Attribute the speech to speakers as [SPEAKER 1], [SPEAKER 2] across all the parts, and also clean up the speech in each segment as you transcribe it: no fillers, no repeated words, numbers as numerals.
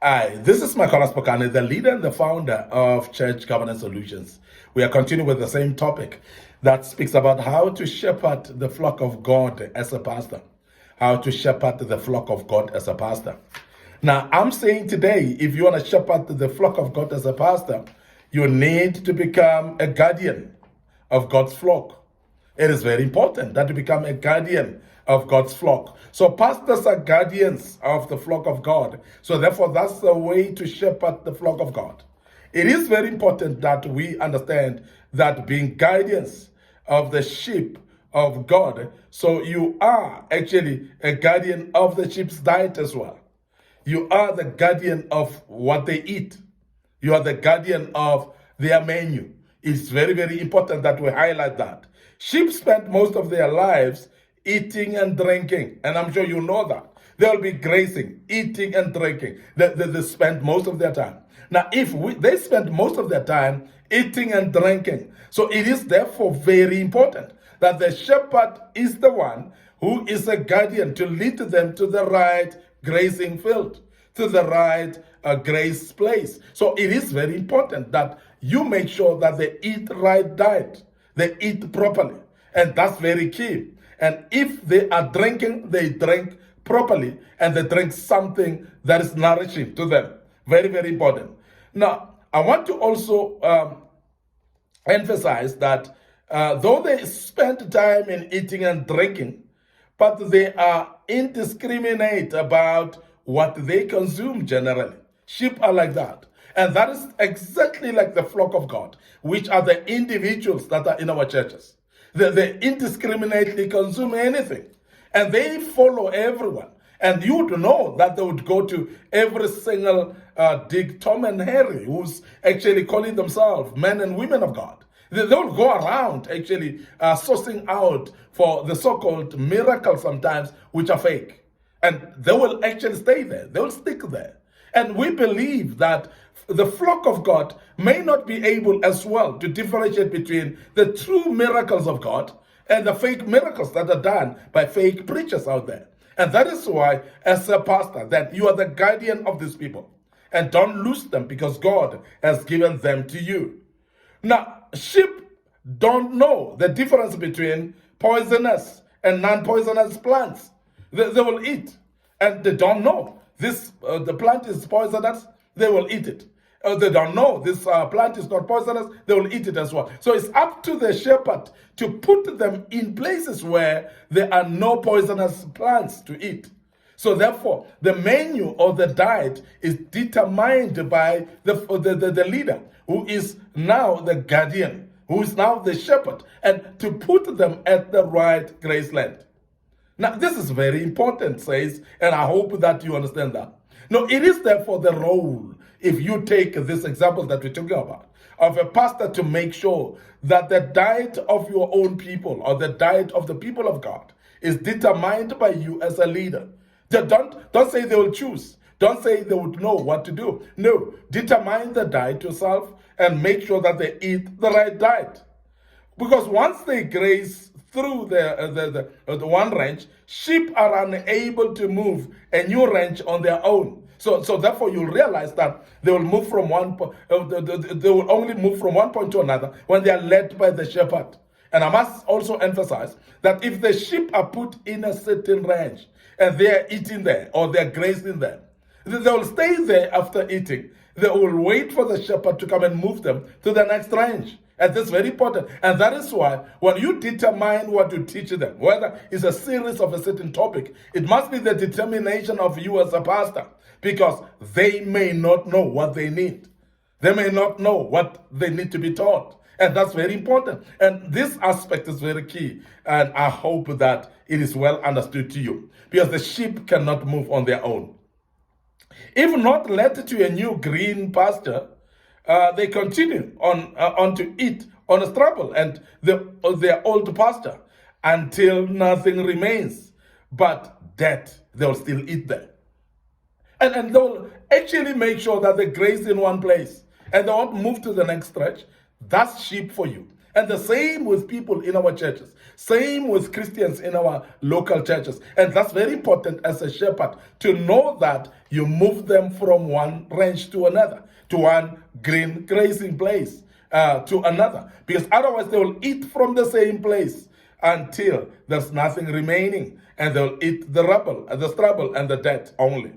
[SPEAKER 1] Hi, this is Micornus, Phokane, the leader and the founder of Church Governance Solutions. We are continuing with the same topic that speaks about how to shepherd the flock of God as a pastor. How to shepherd the flock of God as a pastor. Now, I'm saying today, if you want to shepherd the flock of God as a pastor, you need to become a guardian of God's flock. It is very important that you become a guardian of God's flock. So pastors are guardians of the flock of God. So therefore, that's the way to shepherd the flock of God. It is very important that we understand that being guardians of the sheep of God, so you are actually a guardian of the sheep's diet as well. You are the guardian of what they eat. You are the guardian of their menu. It's very, very important that we highlight that. Sheep spend most of their lives eating and drinking, and I'm sure you know that. They'll be grazing, eating and drinking. They spend most of their time. Now, they spend most of their time eating and drinking, so it is therefore very important that the shepherd is the one who is a guardian to lead them to the right grazing field, to the right graze place. So it is very important that you make sure that they eat right diet, they eat properly, and that's very key. And if they are drinking, they drink properly, and they drink something that is nourishing to them. Very, very important. Now, I want to also emphasize that though they spend time in eating and drinking, but they are indiscriminate about what they consume generally. Sheep are like that. And that is exactly like the flock of God, which are the individuals that are in our churches. They indiscriminately consume anything, and they follow everyone. And you would know that they would go to every single Dick, Tom, and Harry, who's actually calling themselves men and women of God. They will go around actually sourcing out for the so-called miracles sometimes, which are fake. And they will actually stay there. They will stick there. And we believe that the flock of God may not be able as well to differentiate between the true miracles of God and the fake miracles that are done by fake preachers out there. And that is why, as a pastor, that you are the guardian of these people. And don't lose them because God has given them to you. Now, sheep don't know the difference between poisonous and non-poisonous plants. They will eat, and they don't know the plant is poisonous, they will eat it. They don't know this plant is not poisonous, they will eat it as well. So it's up to the shepherd to put them in places where there are no poisonous plants to eat. So therefore, the menu or the diet is determined by the leader, who is now the guardian, who is now the shepherd, and to put them at the right graceland. Now, this is very important, says, and I hope that you understand that. No, it is therefore the role, if you take this example that we're talking about, of a pastor to make sure that the diet of your own people or the diet of the people of God is determined by you as a leader. Don't say they will choose. Don't say they would know what to do. No, determine the diet yourself and make sure that they eat the right diet. Because once they graze through the one range, sheep are unable to move a new range on their own. So therefore, you'll realize that they will move from they will only move from one point to another when they are led by the shepherd. And I must also emphasize that if the sheep are put in a certain range and they are eating there or they are grazing there, they will stay there after eating. They will wait for the shepherd to come and move them to the next range. And that's very important. And that is why when you determine what to teach them, whether it's a series of a certain topic, it must be the determination of you as a pastor, because they may not know what they need. They may not know what they need to be taught. And that's very important. And this aspect is very key. And I hope that it is well understood to you, because the sheep cannot move on their own. If not led to a new green pasture, they continue on to eat on a stubble and their old pasture until nothing remains but death. They'll still eat there. And they'll actually make sure that they graze in one place and they won't move to the next stretch. That's sheep for you. And the same with people in our churches, same with Christians in our local churches. And that's very important as a shepherd to know that you move them from one ranch to another, to one green grazing place to another, because otherwise they will eat from the same place until there's nothing remaining, and they'll eat the rubble, the stubble, and the dirt only.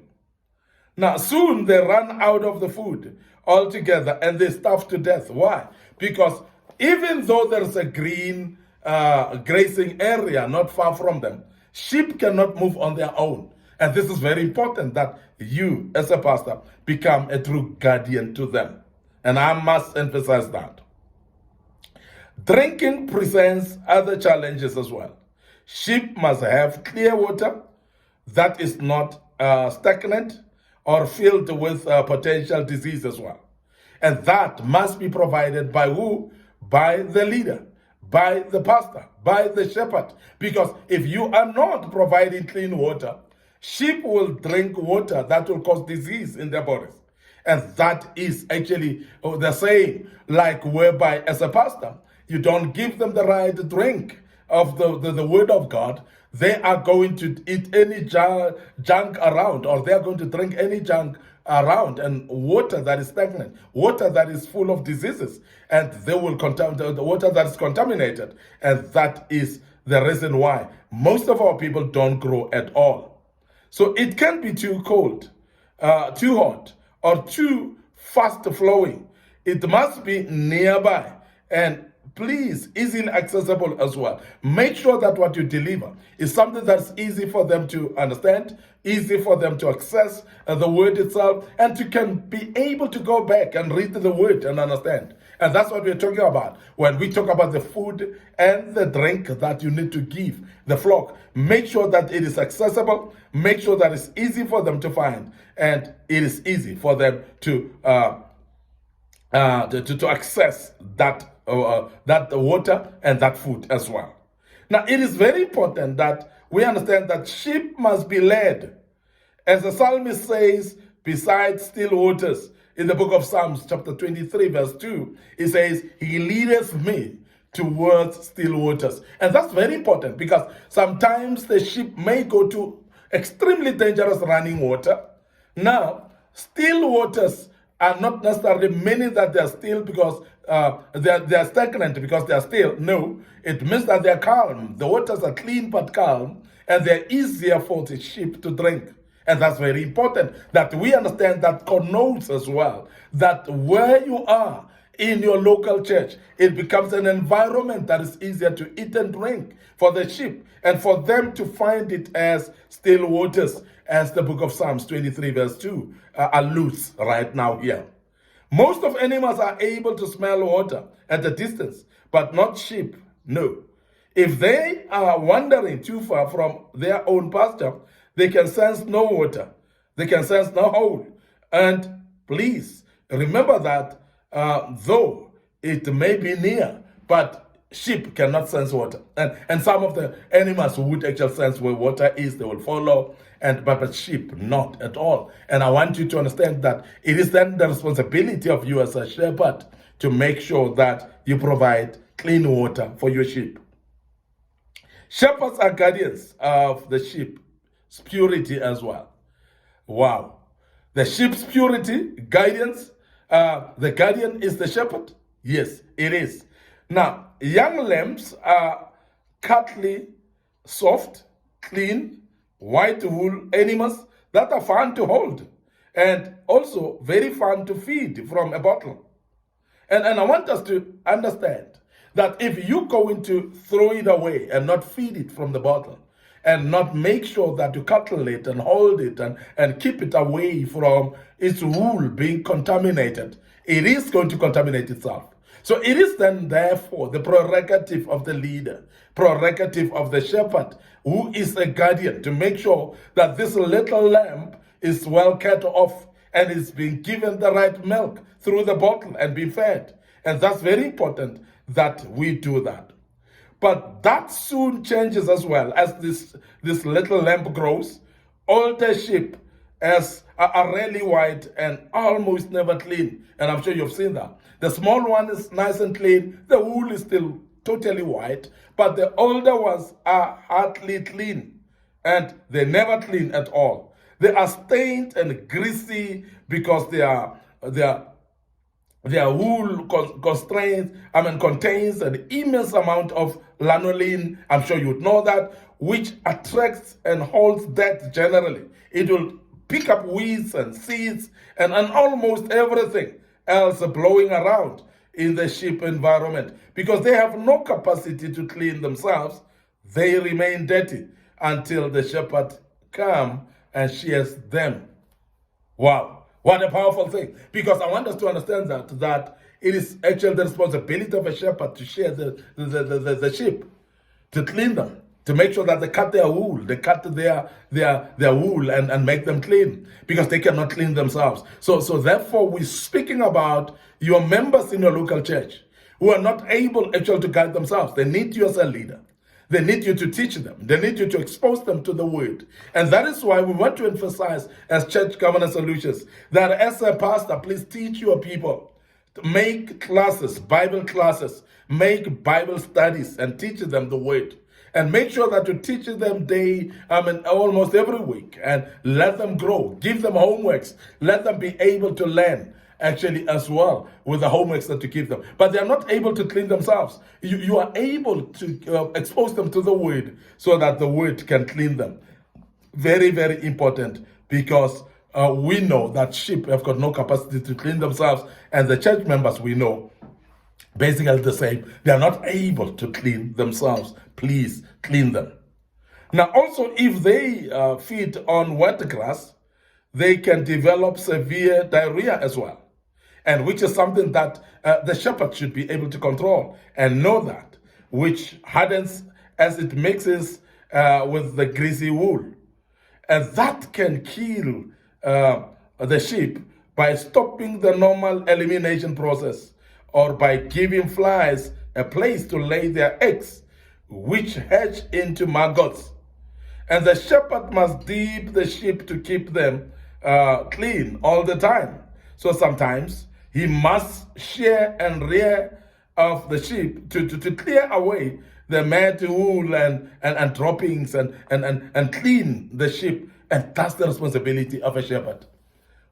[SPEAKER 1] Now, soon they run out of the food altogether and they starve to death. Why? Because even though there's a green grazing area not far from them, sheep cannot move on their own. And this is very important that you, as a pastor, become a true guardian to them. And I must emphasize that. Drinking presents other challenges as well. Sheep must have clear water that is not stagnant or filled with potential disease as well. And that must be provided by who? By the leader, by the pastor, by the shepherd. Because if you are not providing clean water, sheep will drink water that will cause disease in their bodies. And that is actually the saying, like whereby as a pastor, you don't give them the right drink of the word of God, they are going to eat any junk around, or they are going to drink any junk around, and water that is stagnant, water that is full of diseases, and they will contaminate the water that is contaminated. And that is the reason why most of our people don't grow at all. So it can be too cold, too hot, or too fast flowing. It must be nearby, and please, easily accessible as well. Make sure that what you deliver is something that's easy for them to understand, easy for them to access the word itself, and to can be able to go back and read the word and understand. And that's what we're talking about when we talk about the food and the drink that you need to give the flock. Make sure that it is accessible, make sure that it's easy for them to find, and it is easy for them to access that water and that food as well. Now, it is very important that we understand that sheep must be led. As the psalmist says, beside still waters, in the book of Psalms, chapter 23, verse 2, it says, he leadeth me towards still waters. And that's very important because sometimes the sheep may go to extremely dangerous running water. Now, still waters are not necessarily meaning that they are still because they are stagnant because they are still. No, it means that they are calm. The waters are clean but calm, and they're easier for the sheep to drink. And that's very important that we understand. That connotes as well that where you are in your local church, it becomes an environment that is easier to eat and drink for the sheep, and for them to find it as still waters, as the book of Psalms 23 verse 2 alludes right now here. Most of animals are able to smell water at a distance, but not sheep. No. If they are wandering too far from their own pasture, they can sense no water. They can sense no hole. And please remember that though it may be near, but sheep cannot sense water. And some of the animals would actually sense where water is, they will follow, but sheep not at all. And I want you to understand that it is then the responsibility of you as a shepherd to make sure that you provide clean water for your sheep. Shepherds are guardians of the sheep's purity as well. Wow. The sheep's purity, guidance, the guardian is the shepherd? Yes, it is. Now, young lambs are cuddly, soft, clean, white wool animals that are fun to hold and also very fun to feed from a bottle. And I want us to understand that if you're going to throw it away and not feed it from the bottle, and not make sure that you cuddle it and hold it and keep it away from its wool being contaminated, it is going to contaminate itself. So it is then therefore the prerogative of the leader, prerogative of the shepherd, who is a guardian, to make sure that this little lamb is well cared off and is being given the right milk through the bottle and be fed. And that's very important that we do that. But that soon changes as well as this little lamb grows. Older sheep, as are rarely white and almost never clean. And I'm sure you've seen that. The small one is nice and clean. The wool is still totally white. But the older ones are hardly clean. And they never clean at all. They are stained and greasy because their wool contains an immense amount of lanolin. I'm sure you would know that, which attracts and holds dirt generally. It will pick up weeds and seeds and almost everything else blowing around in the sheep environment. Because they have no capacity to clean themselves, they remain dirty until the shepherd comes and shears them. Wow, what a powerful thing. Because I want us to understand that it is actually the responsibility of a shepherd to shear the sheep, to clean them, to make sure that they cut their wool, they cut their wool and make them clean, because they cannot clean themselves. So therefore, we're speaking about your members in your local church who are not able actually to guide themselves. They need you as a leader. They need you to teach them. They need you to expose them to the word. And that is why we want to emphasize as Church Governance Solutions that as a pastor, please teach your people. Make classes, Bible classes, make Bible studies and teach them the word. And make sure that you teach them almost every week, and let them grow. Give them homeworks. Let them be able to learn actually as well with the homeworks that you give them. But they are not able to clean themselves. You are able to expose them to the word so that the word can clean them. Very, very important, because we know that sheep have got no capacity to clean themselves, and the church members, we know basically the same. They are not able to clean themselves. Please clean them. Now, also, if they feed on wet grass, they can develop severe diarrhea as well, and which is something that the shepherd should be able to control and know that, which hardens as it mixes with the greasy wool. And that can kill the sheep by stopping the normal elimination process, or by giving flies a place to lay their eggs, which hatch into maggots. And the shepherd must dip the sheep to keep them clean all the time. So sometimes he must shear and rear of the sheep to clear away the mad wool and droppings and clean the sheep. And that's the responsibility of a shepherd.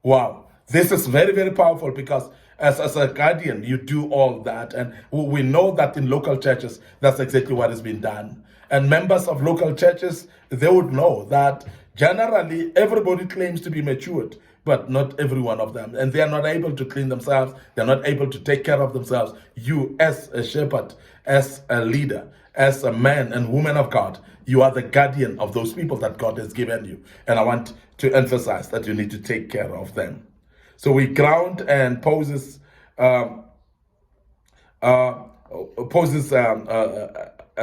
[SPEAKER 1] Wow, this is very, very powerful, because as a guardian, you do all that. And we know that in local churches, that's exactly what has been done. And members of local churches, they would know that generally everybody claims to be matured, but not every one of them. And they are not able to clean themselves. They're not able to take care of themselves. You, as a shepherd, as a leader, as a man and woman of God, you are the guardian of those people that God has given you. And I want to emphasize that you need to take care of them. So we ground and poses a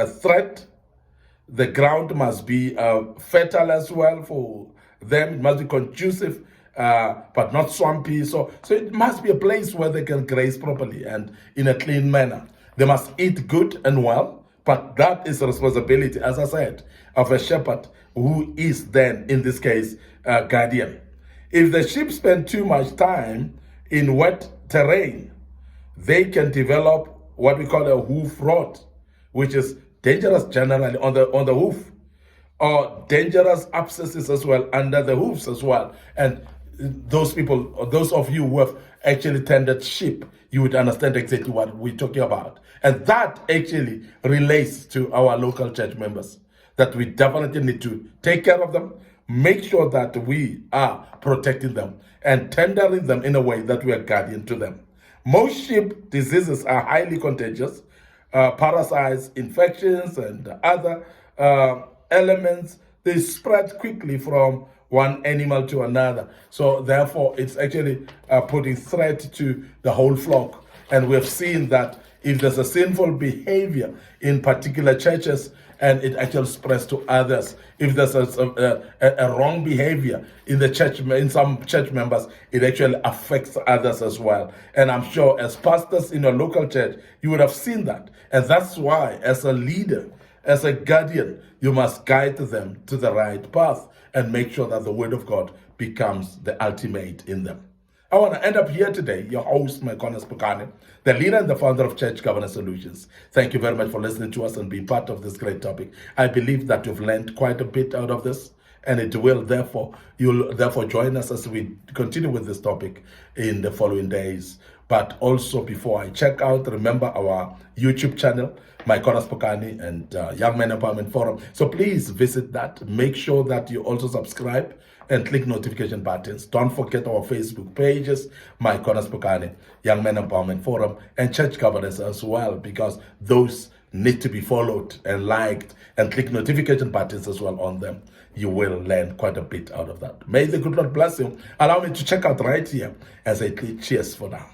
[SPEAKER 1] threat. The ground must be fertile as well for them. It must be conducive, but not swampy. So it must be a place where they can graze properly and in a clean manner. They must eat good and well, but that is the responsibility, as I said, of a shepherd, who is then, in this case, guardian. If the sheep spend too much time in wet terrain, they can develop what we call a hoof rot, which is dangerous generally on the hoof, or dangerous abscesses as well under the hoofs as well. And those people, or those of you who have actually tended sheep, you would understand exactly what we're talking about. And that actually relates to our local church members, that we definitely need to take care of them, make sure that we are protecting them and tendering them in a way that we are guardian to them. Most sheep diseases are highly contagious. Parasites, infections, and other elements, they spread quickly from one animal to another. So therefore, it's actually putting threat to the whole flock. And we've seen that if there's a sinful behavior in particular churches, and it actually spreads to others. If there's a wrong behavior in the church, in some church members, it actually affects others as well. And I'm sure as pastors in your local church, you would have seen that. And that's why, as a leader, as a guardian, you must guide them to the right path and make sure that the word of God becomes the ultimate in them. I want to end up here today, your host, Micornus, the leader and the founder of Church Governance Solutions. Thank you very much for listening to us and being part of this great topic. I believe that you've learned quite a bit out of this, and you'll therefore join us as we continue with this topic in the following days. But also, before I check out, remember our YouTube channel, Micornus and Young Men Empowerment Forum. So please visit that. Make sure that you also subscribe and click notification buttons. Don't forget our Facebook pages, Micornus, Young Men Empowerment Forum, and Church Governance as well, because those need to be followed and liked, and click notification buttons as well on them. You will learn quite a bit out of that. May the good Lord bless you. Allow me to check out right here as I click cheers for now.